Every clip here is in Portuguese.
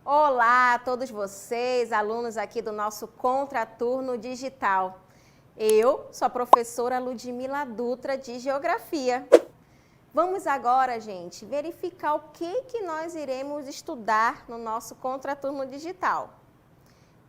Olá a todos vocês, alunos aqui do nosso Contraturno Digital. Eu sou a professora Ludmila Dutra de Geografia. Vamos agora, gente, verificar o que nós iremos estudar no nosso Contraturno Digital.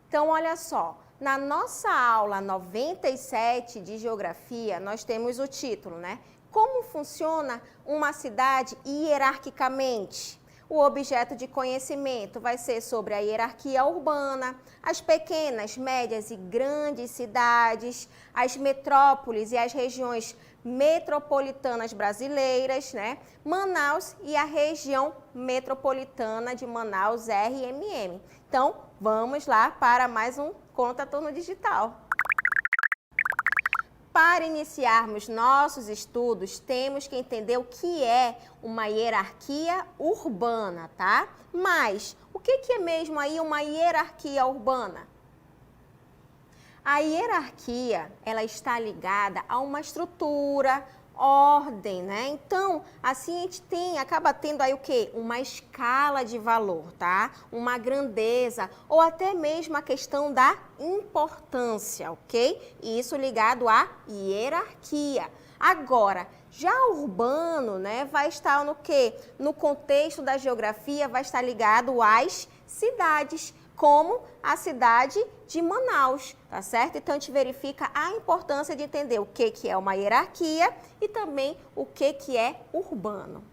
Então, olha só, na nossa aula 97 de Geografia, nós temos o título, né? Como funciona uma cidade hierarquicamente? O objeto de conhecimento vai ser sobre a hierarquia urbana, as pequenas, médias e grandes cidades, as metrópoles e as regiões metropolitanas brasileiras, né? Manaus e a região metropolitana de Manaus, RMM. Então, vamos lá para mais um Contraturno Digital. Para iniciarmos nossos estudos, temos que entender o que é uma hierarquia urbana, tá? Mas, o que é mesmo aí uma hierarquia urbana? A hierarquia, ela está ligada a uma estrutura, ordem, né? Então, assim a gente acaba tendo aí o quê? Uma escala de valor, tá? Uma grandeza, ou até mesmo a questão da importância, ok? Isso ligado à hierarquia. Agora, já o urbano, né, vai estar no quê? No contexto da geografia, vai estar ligado às cidades, como a cidade de Manaus, tá certo? Então, a gente verifica a importância de entender o que é uma hierarquia e também o que é urbano.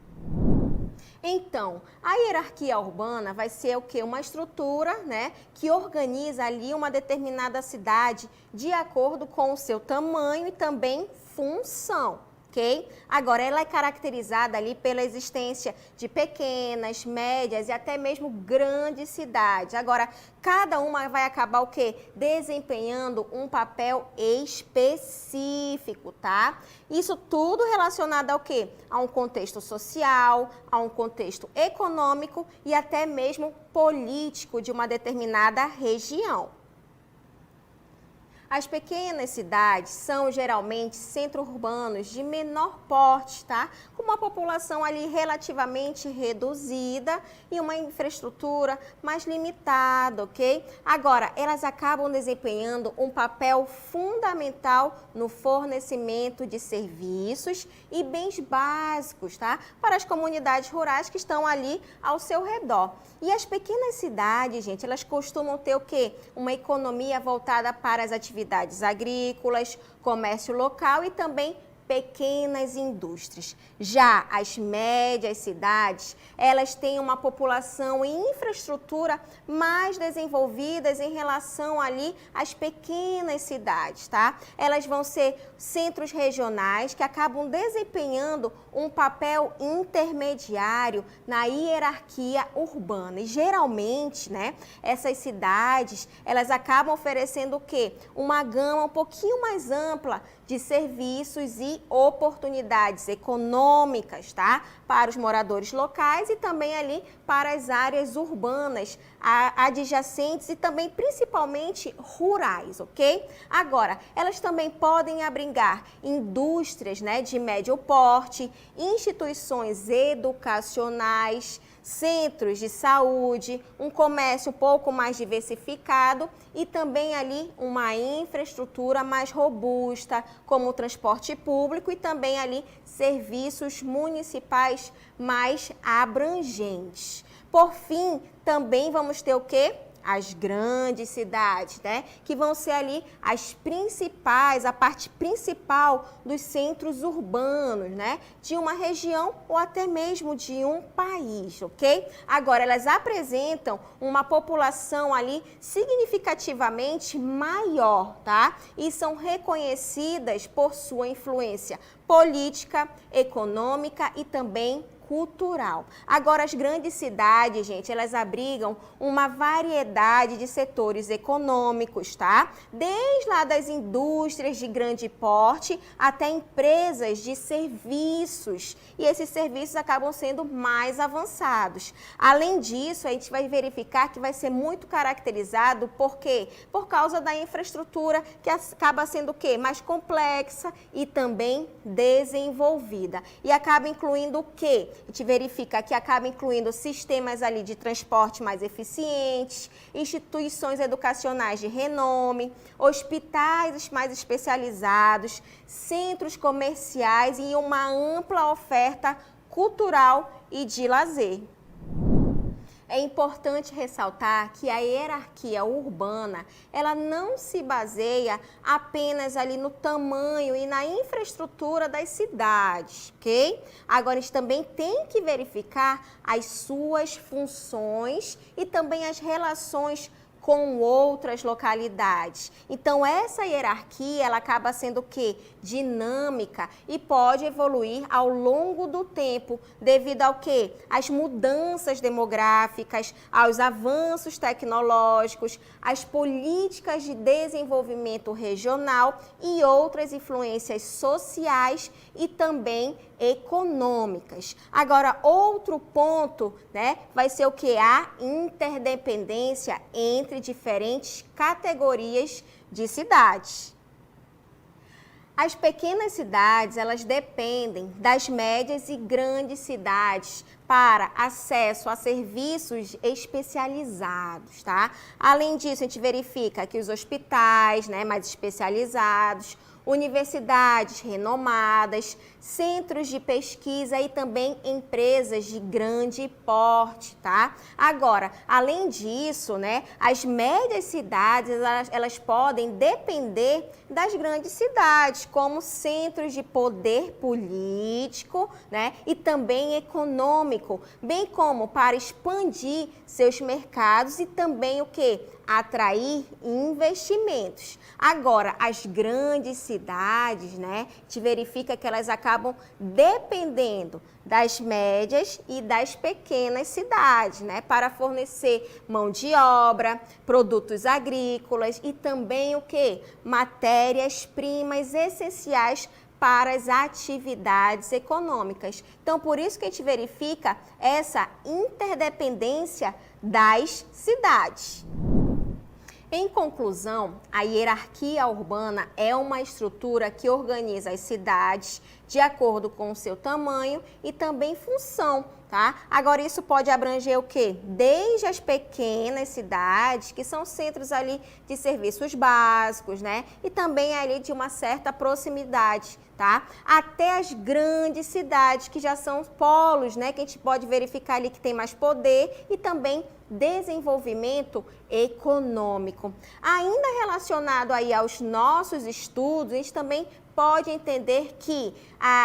Então, a hierarquia urbana vai ser o quê? Uma estrutura, né, que organiza ali uma determinada cidade de acordo com o seu tamanho e também função. Ok? Agora, ela é caracterizada ali pela existência de pequenas, médias e até mesmo grandes cidades. Agora, cada uma vai acabar o quê? Desempenhando um papel específico, tá? Isso tudo relacionado ao quê? A um contexto social, a um contexto econômico e até mesmo político de uma determinada região. As pequenas cidades são geralmente centros urbanos de menor porte, tá? Com uma população ali relativamente reduzida e uma infraestrutura mais limitada, ok? Agora, elas acabam desempenhando um papel fundamental no fornecimento de serviços e bens básicos, tá? Para as comunidades rurais que estão ali ao seu redor. E as pequenas cidades, gente, elas costumam ter o quê? Uma economia voltada para as atividades agrícolas, comércio local e também pequenas indústrias. Já as médias cidades, elas têm uma população e infraestrutura mais desenvolvidas em relação ali às pequenas cidades, tá? Elas vão ser centros regionais que acabam desempenhando um papel intermediário na hierarquia urbana. E geralmente, né, essas cidades, elas acabam oferecendo o quê? Uma gama um pouquinho mais ampla de serviços e oportunidades econômicas, tá? Para os moradores locais e também ali para as áreas urbanas adjacentes e também principalmente rurais, ok? Agora, elas também podem abrigar indústrias, né, de médio porte, instituições educacionais, centros de saúde, um comércio um pouco mais diversificado e também ali uma infraestrutura mais robusta, como o transporte público e também ali serviços municipais mais abrangentes. Por fim, também vamos ter o quê? As grandes cidades, né? Que vão ser ali as principais, a parte principal dos centros urbanos, né? De uma região ou até mesmo de um país, ok? Agora, elas apresentam uma população ali significativamente maior, tá? E são reconhecidas por sua influência política, econômica e também cultural. Agora, as grandes cidades, gente, elas abrigam uma variedade de setores econômicos, tá? Desde lá das indústrias de grande porte até empresas de serviços. E esses serviços acabam sendo mais avançados. Além disso, a gente vai verificar que vai ser muito caracterizado por quê? Por causa da infraestrutura que acaba sendo o quê? Mais complexa e também desenvolvida. E acaba incluindo o quê? A gente verifica que acaba incluindo sistemas ali de transporte mais eficientes, instituições educacionais de renome, hospitais mais especializados, centros comerciais e uma ampla oferta cultural e de lazer. É importante ressaltar que a hierarquia urbana, ela não se baseia apenas ali no tamanho e na infraestrutura das cidades, ok? Agora, a gente também tem que verificar as suas funções e também as relações com outras localidades. Então, essa hierarquia, ela acaba sendo o quê? Dinâmica e pode evoluir ao longo do tempo, devido ao quê? Às mudanças demográficas, aos avanços tecnológicos, às políticas de desenvolvimento regional e outras influências sociais e também econômicas. Agora, outro ponto, né, vai ser o que? A interdependência entre diferentes categorias de cidades. As pequenas cidades, elas dependem das médias e grandes cidades para acesso a serviços especializados, tá? Além disso, a gente verifica que os hospitais, né, mais especializados, universidades renomadas, centros de pesquisa e também empresas de grande porte, tá? Agora, além disso, né, as médias cidades, elas podem depender das grandes cidades, como centros de poder político, né, e também econômico, bem como para expandir seus mercados e também o quê? Atrair investimentos. Agora, as grandes cidades, né, te verifica que elas acabam dependendo das médias e das pequenas cidades, né, para fornecer mão de obra, produtos agrícolas e também o quê? Matérias-primas essenciais para as atividades econômicas. Então, por isso que a gente verifica essa interdependência das cidades. Em conclusão, a hierarquia urbana é uma estrutura que organiza as cidades de acordo com o seu tamanho e também função, tá? Agora, isso pode abranger o quê? Desde as pequenas cidades, que são centros ali de serviços básicos, né? E também ali de uma certa proximidade, tá? Até as grandes cidades, que já são polos, né? Que a gente pode verificar ali que tem mais poder e também desenvolvimento econômico. Ainda relacionado aí aos nossos estudos, a gente também pode entender que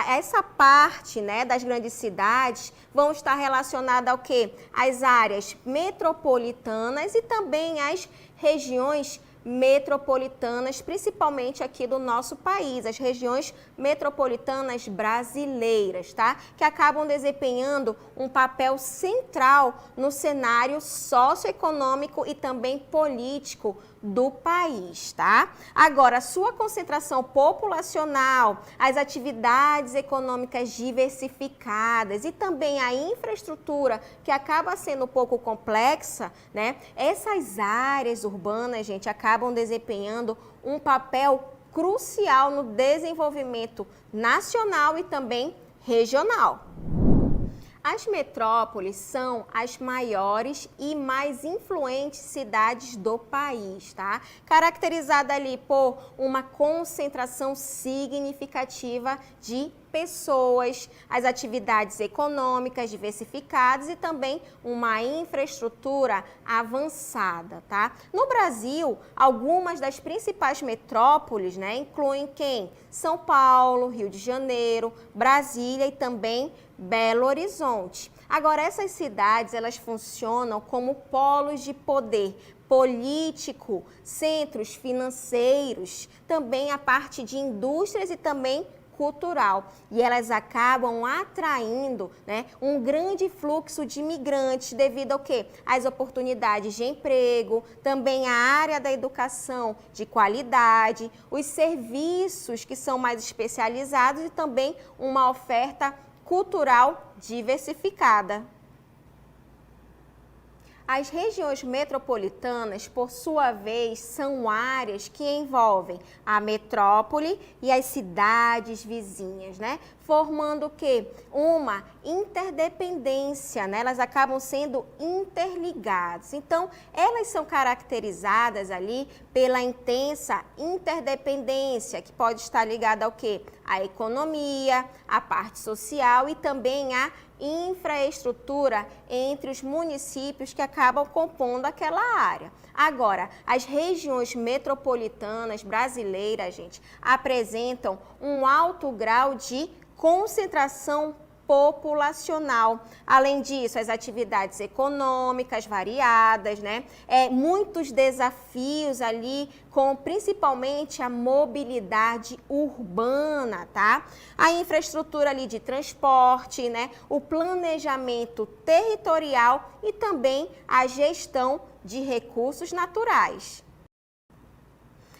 essa parte, né, das grandes cidades vão estar relacionada ao quê? Às áreas metropolitanas e também às regiões metropolitanas, principalmente aqui do nosso país, as regiões metropolitanas brasileiras, tá? Que acabam desempenhando um papel central no cenário socioeconômico e também político do país, tá? Agora, a sua concentração populacional, as atividades econômicas diversificadas e também a infraestrutura, que acaba sendo um pouco complexa, né? Essas áreas urbanas, gente, acabam desempenhando um papel crucial no desenvolvimento nacional e também regional. As metrópoles são as maiores e mais influentes cidades do país, tá? Caracterizada ali por uma concentração significativa de pessoas, as atividades econômicas diversificadas e também uma infraestrutura avançada, tá? No Brasil, algumas das principais metrópoles, né, incluem quem? São Paulo, Rio de Janeiro, Brasília e também Belo Horizonte. Agora, essas cidades, elas funcionam como polos de poder político, centros financeiros, também a parte de indústrias e também cultural e elas acabam atraindo, né, um grande fluxo de imigrantes devido ao quê? Às oportunidades de emprego, também a área da educação de qualidade, os serviços que são mais especializados e também uma oferta cultural diversificada. As regiões metropolitanas, por sua vez, são áreas que envolvem a metrópole e as cidades vizinhas, né? Formando o quê? Uma interdependência, né? Elas acabam sendo interligadas. Então, elas são caracterizadas ali pela intensa interdependência, que pode estar ligada ao quê? A economia, a parte social e também a infraestrutura entre os municípios que acabam compondo aquela área. Agora, as regiões metropolitanas brasileiras, gente, apresentam um alto grau de concentração populacional. Além disso, as atividades econômicas variadas, né? Muitos desafios ali com principalmente a mobilidade urbana, tá? A infraestrutura ali de transporte, né? O planejamento territorial e também a gestão de recursos naturais.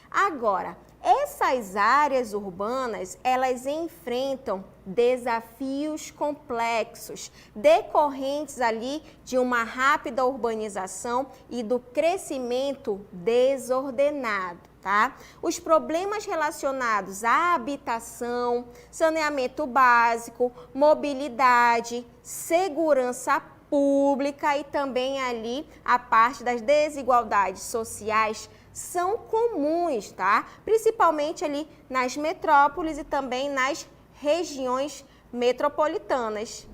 Agora, essas áreas urbanas, elas enfrentam desafios complexos, decorrentes ali de uma rápida urbanização e do crescimento desordenado, tá? Os problemas relacionados à habitação, saneamento básico, mobilidade, segurança pública e também ali a parte das desigualdades sociais são comuns, tá? Principalmente ali nas metrópoles e também nas regiões metropolitanas.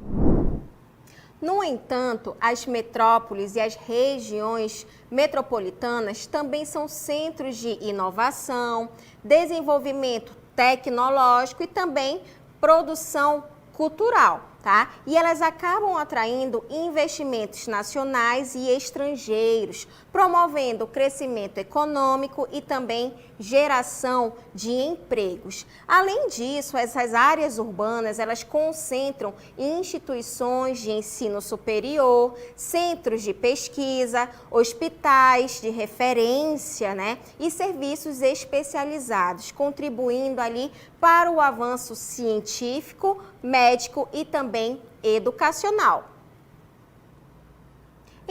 No entanto, as metrópoles e as regiões metropolitanas também são centros de inovação, desenvolvimento tecnológico e também produção cultural, tá? E elas acabam atraindo investimentos nacionais e estrangeiros, promovendo o crescimento econômico e também geração de empregos. Além disso, essas áreas urbanas, elas concentram instituições de ensino superior, centros de pesquisa, hospitais de referência, né? E serviços especializados, contribuindo ali para o avanço científico, médico e também educacional.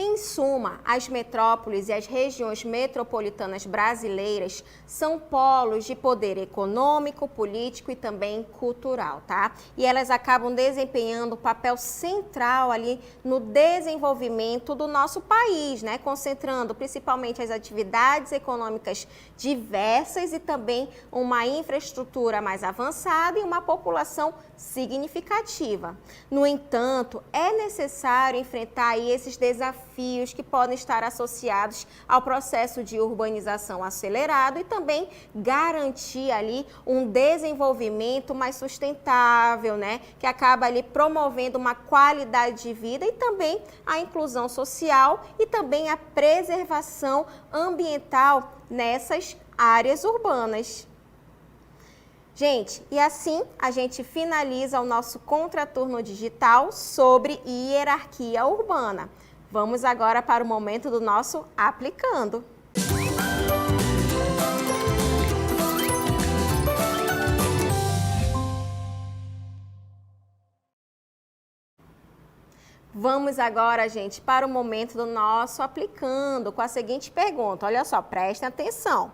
Em suma, as metrópoles e as regiões metropolitanas brasileiras são polos de poder econômico, político e também cultural, tá? E elas acabam desempenhando um papel central ali no desenvolvimento do nosso país, né? Concentrando principalmente as atividades econômicas diversas e também uma infraestrutura mais avançada e uma população significativa. No entanto, é necessário enfrentar aí esses desafios que podem estar associados ao processo de urbanização acelerado e também garantir ali um desenvolvimento mais sustentável, né? Que acaba ali promovendo uma qualidade de vida e também a inclusão social e também a preservação ambiental nessas áreas urbanas. Gente, e assim a gente finaliza o nosso contraturno digital sobre hierarquia urbana. Vamos agora para o momento do nosso aplicando. Vamos agora, gente, para o momento do nosso aplicando com a seguinte pergunta. Olha só, prestem atenção.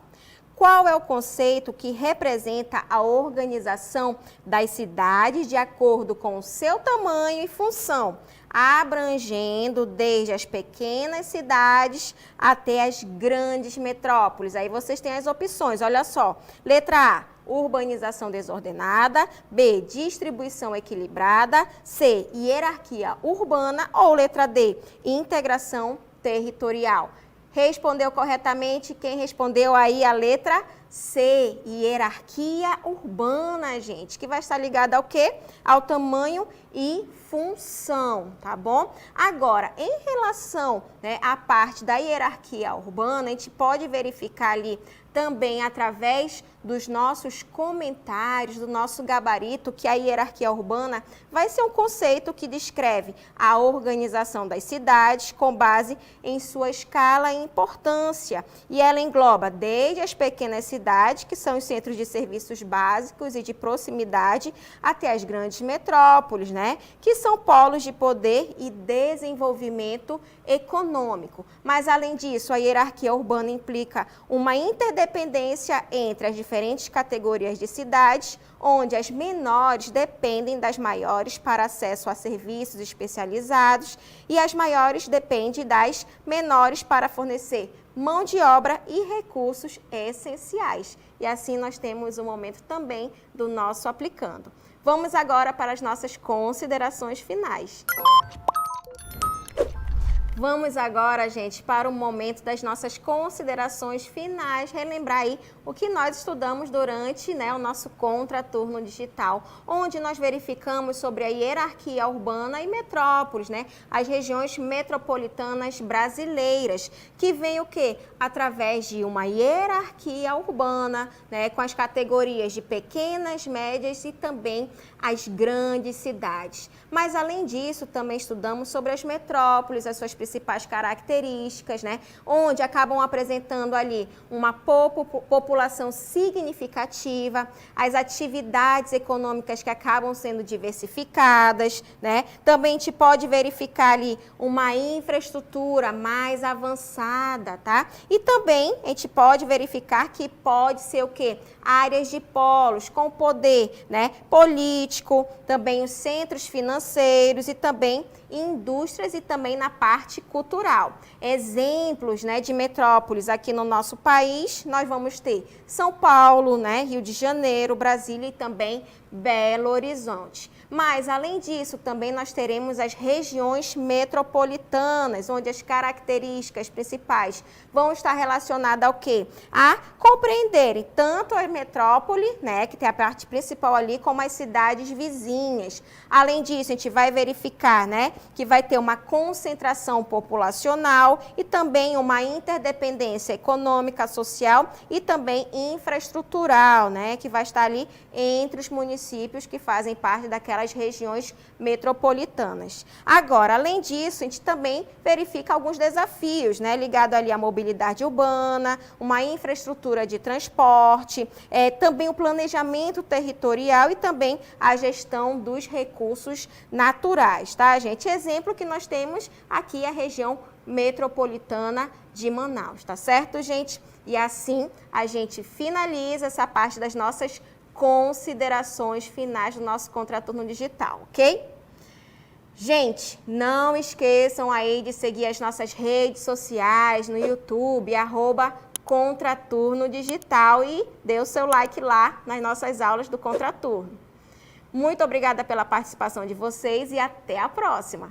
Qual é o conceito que representa a organização das cidades de acordo com o seu tamanho e função, abrangendo desde as pequenas cidades até as grandes metrópoles? Aí vocês têm as opções, olha só. Letra A, urbanização desordenada. B, distribuição equilibrada. C, hierarquia urbana. Ou letra D, integração territorial. Respondeu corretamente quem respondeu aí a letra C, hierarquia urbana, gente, que vai estar ligada ao quê? Ao tamanho e função, tá bom? Agora, em relação, né, à parte da hierarquia urbana, a gente pode verificar ali também através dos nossos comentários, do nosso gabarito, que a hierarquia urbana vai ser um conceito que descreve a organização das cidades com base em sua escala e importância. E ela engloba desde as pequenas cidades, que são os centros de serviços básicos e de proximidade, até as grandes metrópoles, né? Que são polos de poder e desenvolvimento econômico. Mas, além disso, a hierarquia urbana implica uma interdependência entre as diferentes categorias de cidades, onde as menores dependem das maiores para acesso a serviços especializados e as maiores dependem das menores para fornecer mão de obra e recursos essenciais. E assim nós temos o momento também do nosso aplicando. Vamos agora para as nossas considerações finais. Vamos agora, gente, para o momento das nossas considerações finais, relembrar aí o que nós estudamos durante, né, o nosso contraturno digital, onde nós verificamos sobre a hierarquia urbana e metrópoles, né, as regiões metropolitanas brasileiras, que vem o quê? Através de uma hierarquia urbana, né, com as categorias de pequenas, médias e também as grandes cidades. Mas, além disso, também estudamos sobre as metrópoles, as suas principais características, né? Onde acabam apresentando ali uma população significativa, as atividades econômicas que acabam sendo diversificadas, né? Também a gente pode verificar ali uma infraestrutura mais avançada, tá? E também a gente pode verificar que pode ser o quê? Áreas de polos com poder, né, político, também os centros financeiros e também indústrias e também na parte cultural. Exemplos, né, de metrópoles aqui no nosso país, nós vamos ter São Paulo, né, Rio de Janeiro, Brasília e também Belo Horizonte. Mas, além disso, também nós teremos as regiões metropolitanas, onde as características principais vão estar relacionadas ao quê? A compreenderem tanto a metrópole, né, que tem a parte principal ali, como as cidades vizinhas. Além disso, a gente vai verificar, né, que vai ter uma concentração populacional e também uma interdependência econômica, social e também infraestrutural, né, que vai estar ali entre os municípios que fazem parte daquelas regiões metropolitanas. Agora, além disso, a gente também verifica alguns desafios, né, ligados ali à mobilidade urbana, uma infraestrutura de transporte, também o planejamento territorial e também a gestão dos recursos naturais, tá, gente? Exemplo que nós temos aqui a região metropolitana de Manaus, tá certo, gente? E assim a gente finaliza essa parte das nossas considerações finais do nosso contraturno digital, ok? Gente, não esqueçam aí de seguir as nossas redes sociais no YouTube, @Contraturno Digital e dê o seu like lá nas nossas aulas do Contraturno. Muito obrigada pela participação de vocês e até a próxima!